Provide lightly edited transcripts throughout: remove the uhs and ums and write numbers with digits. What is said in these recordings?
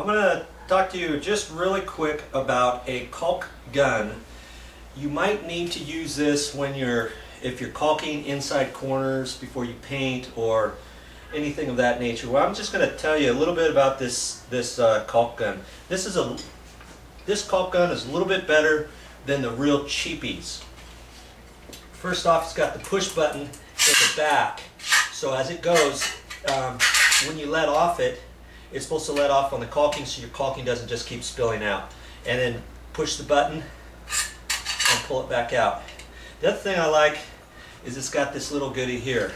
I'm going to talk to you just really quick about a caulk gun. You might need to use this when if you're caulking inside corners before you paint or anything of that nature. Well, I'm just going to tell you a little bit about this caulk gun. This caulk gun is a little bit better than the real cheapies. First off, it's got the push button in the back, so as it goes, when you let off it's supposed to let off on the caulking so your caulking doesn't just keep spilling out. And then push the button and pull it back out. The other thing I like is it's got this little goodie here.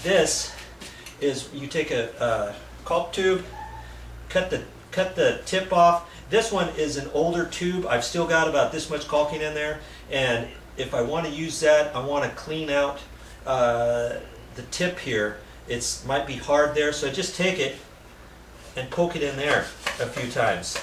This is, you take a caulk tube, cut the tip off. This one is an older tube. I've still got about this much caulking in there, and if I want to use that, I want to clean out the tip here. It might be hard there, so I just take it and poke it in there a few times.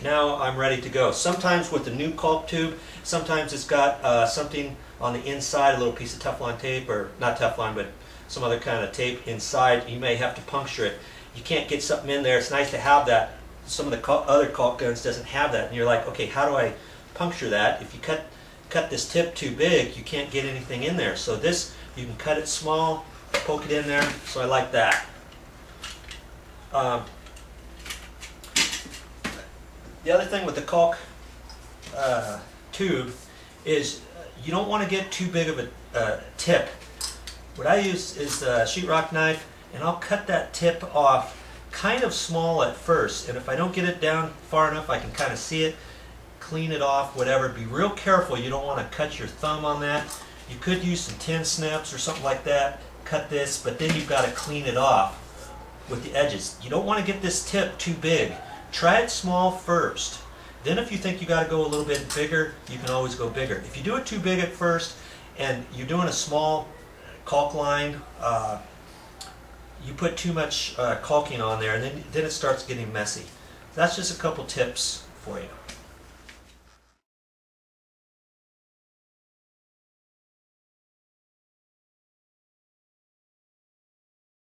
Now I'm ready to go. Sometimes with the new caulk tube, sometimes it's got something on the inside, a little piece of Teflon tape, or not Teflon, but some other kind of tape inside. You may have to puncture it. You can't get something in there. It's nice to have that. Some of the other caulk guns doesn't have that, and you're like, okay, how do I puncture that? If you cut this tip too big, you can't get anything in there. So this, you can cut it small, poke it in there. So I like that. The other thing with the caulk tube is you don't want to get too big of a tip. What I use is a sheetrock knife, and I'll cut that tip off kind of small at first, and if I don't get it down far enough, I can kind of see it, clean it off, whatever. Be real careful. You don't want to cut your thumb on that. You could use some tin snips or something like that, cut this, but then you've got to clean it off with the edges. You don't want to get this tip too big. Try it small first. Then if you think you got to go a little bit bigger, you can always go bigger. If you do it too big at first and you're doing a small caulk line, you put too much caulking on there, and then it starts getting messy. That's just a couple tips for you.